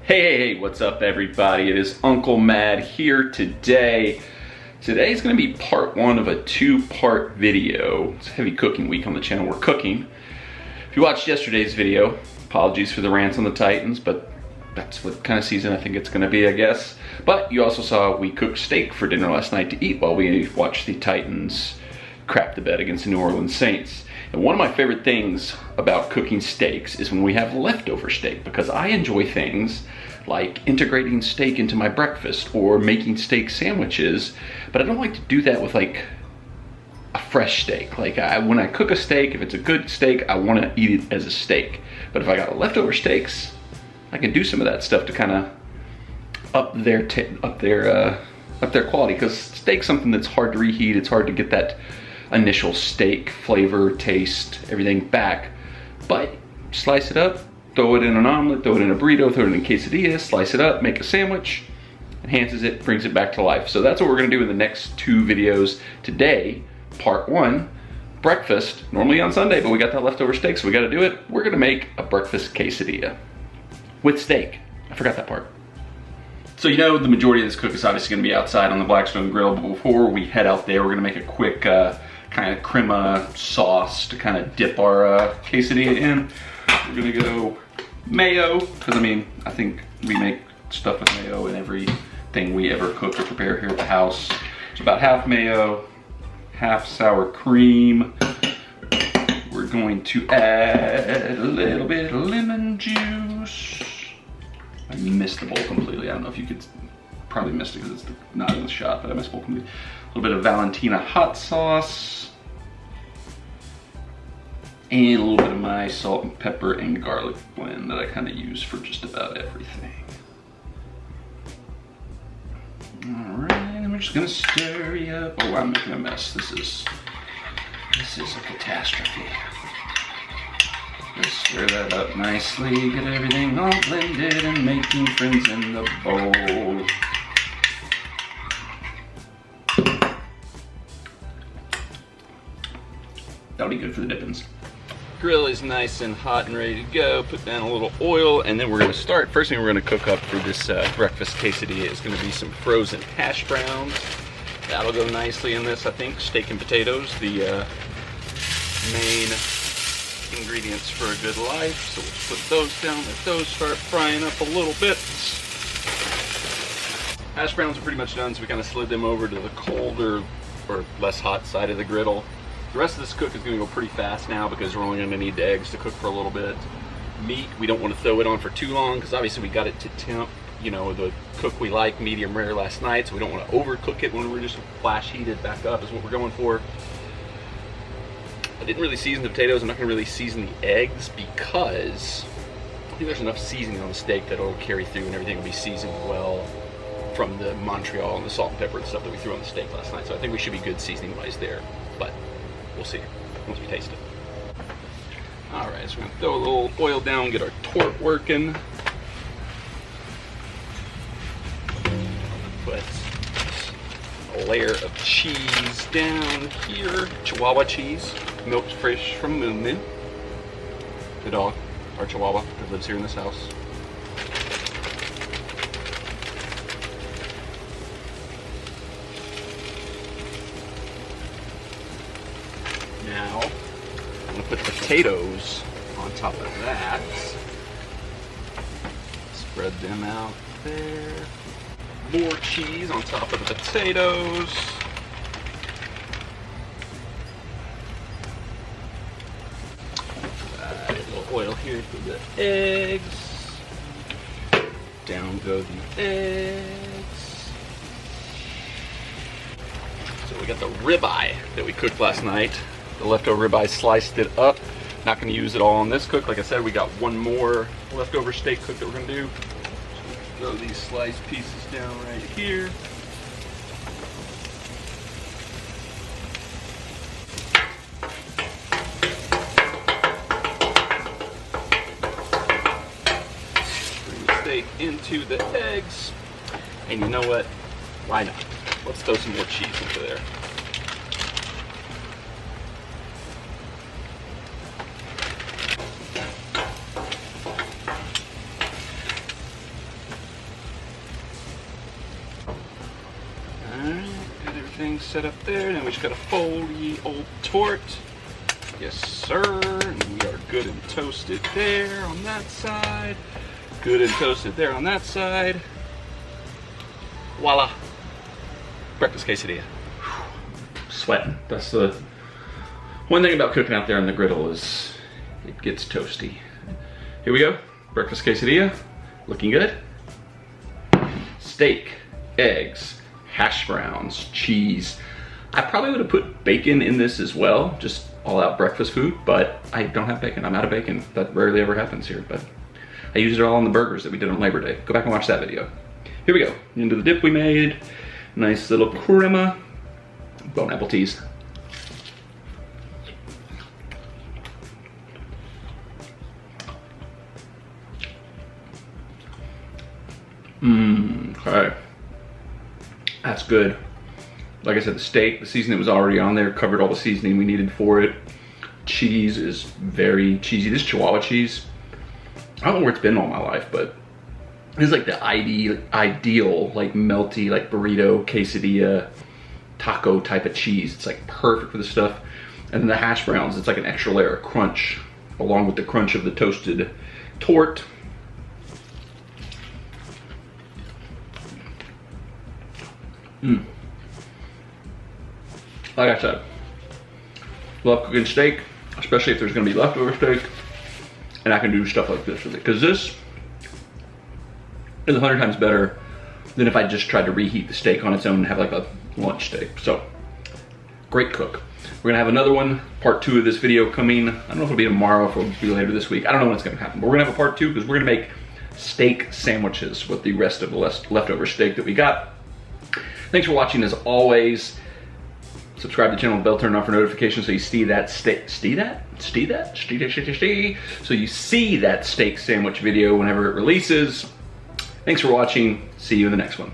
Hey, what's up everybody? It is Uncle Mad here today. Today's gonna be part one of a two-part video. It's a heavy cooking week on the channel. We're cooking. If you watched yesterday's video, apologies for the rants on the Titans, but that's what kind of season I think it's gonna be, I guess. But you also saw we cooked steak for dinner last night to eat while we watched the Titans crap the bed against the New Orleans Saints. And one of my favorite things about cooking steaks is when we have leftover steak, because I enjoy things like integrating steak into my breakfast or making steak sandwiches, but I don't like to do that with like a fresh steak. Like when I cook a steak, if it's a good steak, I want to eat it as a steak. But if I got leftover steaks, I can do some of that stuff to kind of up their quality, because steak's something that's hard to reheat. It's hard to get that initial steak flavor, taste, everything back. But slice it up, throw it in an omelet, throw it in a burrito, throw it in a quesadilla, slice it up, make a sandwich, enhances it, brings it back to life. So that's what we're gonna do in the next two videos. Today, part one, breakfast, normally on Sunday, but we got that leftover steak, so we gotta do it. We're gonna make a breakfast quesadilla with steak. I forgot that part. So you know the majority of this cook is obviously gonna be outside on the Blackstone grill, but before we head out there, we're gonna make a quick kind of crema sauce to kind of dip our quesadilla in. We're gonna go mayo, because I think we make stuff with mayo in everything we ever cook or prepare here at the house. So about half mayo, half sour cream. We're going to add a little bit of lemon juice. I missed the bowl completely. I don't know if you could, probably missed it because it's not in the shot, but I missed the bowl completely. A little bit of Valentina hot sauce. And a little bit of my salt and pepper and garlic blend that I kind of use for just about everything. All right, and we're just gonna stir you up. Oh, I'm making a mess. This is a catastrophe. Let's stir that up nicely, get everything all blended and making friends in the bowl. That'll be good for the dippings. Grill is nice and hot and ready to go. Put down a little oil, and then we're gonna start. First thing we're gonna cook up for this breakfast quesadilla is gonna be some frozen hash browns. That'll go nicely in this, I think. Steak and potatoes, the main ingredients for a good life. So we'll just put those down, let those start frying up a little bit. Hash browns are pretty much done, so we kind of slid them over to the colder or less hot side of the griddle. The rest of this cook is going to go pretty fast now because we're only going to need the eggs to cook for a little bit. Meat, we don't want to throw it on for too long because obviously we got it to temp, you know, the cook we like, medium rare last night, so we don't want to overcook it when we're just flash heated back up is what we're going for. I didn't really season the potatoes. I'm not going to really season the eggs because I think there's enough seasoning on the steak that it'll carry through and everything will be seasoned well from the Montreal and the salt and pepper and stuff that we threw on the steak last night. So I think we should be good seasoning wise there, but we'll see once we taste it. All right, so we're gonna throw a little oil down, get our torque working. Put a layer of cheese down here, Chihuahua cheese, milked fresh from Moon Moon, the dog, our Chihuahua that lives here in this house. Now, I'm gonna put potatoes on top of that. Spread them out there. More cheese on top of the potatoes. Add a little oil here for the eggs. Down go the eggs. So we got the ribeye that we cooked last night. The leftover ribeye, sliced it up. Not gonna use it all on this cook. Like I said, we got one more leftover steak cook that we're gonna do. Throw these sliced pieces down right here. Bring the steak into the eggs. And you know what? Why not? Let's throw some more cheese into there. everything set up there. Then we just gotta fold ye old tort. Yes, sir. And we are good and toasted there on that side. Good and toasted there on that side. Voila. Breakfast quesadilla. Sweating. That's the one thing about cooking out there on the griddle is it gets toasty. Here we go. Breakfast quesadilla. Looking good. Steak, eggs, hash browns, cheese. I probably would have put bacon in this as well, just all out breakfast food, but I don't have bacon. I'm out of bacon. That rarely ever happens here, but I used it all on the burgers that we did on Labor Day. Go back and watch that video. Here we go. Into the dip we made. Nice little crema. Bone apple teas. Okay. That's good. Like I said, the steak, the seasoning was already on there, covered all the seasoning we needed for it. Cheese is very cheesy. This Chihuahua cheese, I don't know where it's been all my life, but it's like the ideal, like melty, like burrito, quesadilla, taco type of cheese. It's like perfect for this stuff. And then the hash browns, it's like an extra layer of crunch, along with the crunch of the toasted tort. Like I said, love cooking steak, especially if there's gonna be leftover steak, and I can do stuff like this with it, because this is 100 times better than if I just tried to reheat the steak on its own and have like a lunch steak. So, great cook. We're gonna have another one, part 2 of this video coming. I don't know if it'll be tomorrow, if it'll be later this week. I don't know when it's gonna happen, but we're gonna have a part 2 because we're gonna make steak sandwiches with the rest of the leftover steak that we got. Thanks for watching as always. Subscribe to the channel with the bell turned on for notifications so you see that so you see that steak sandwich video whenever it releases. Thanks for watching. See you in the next one.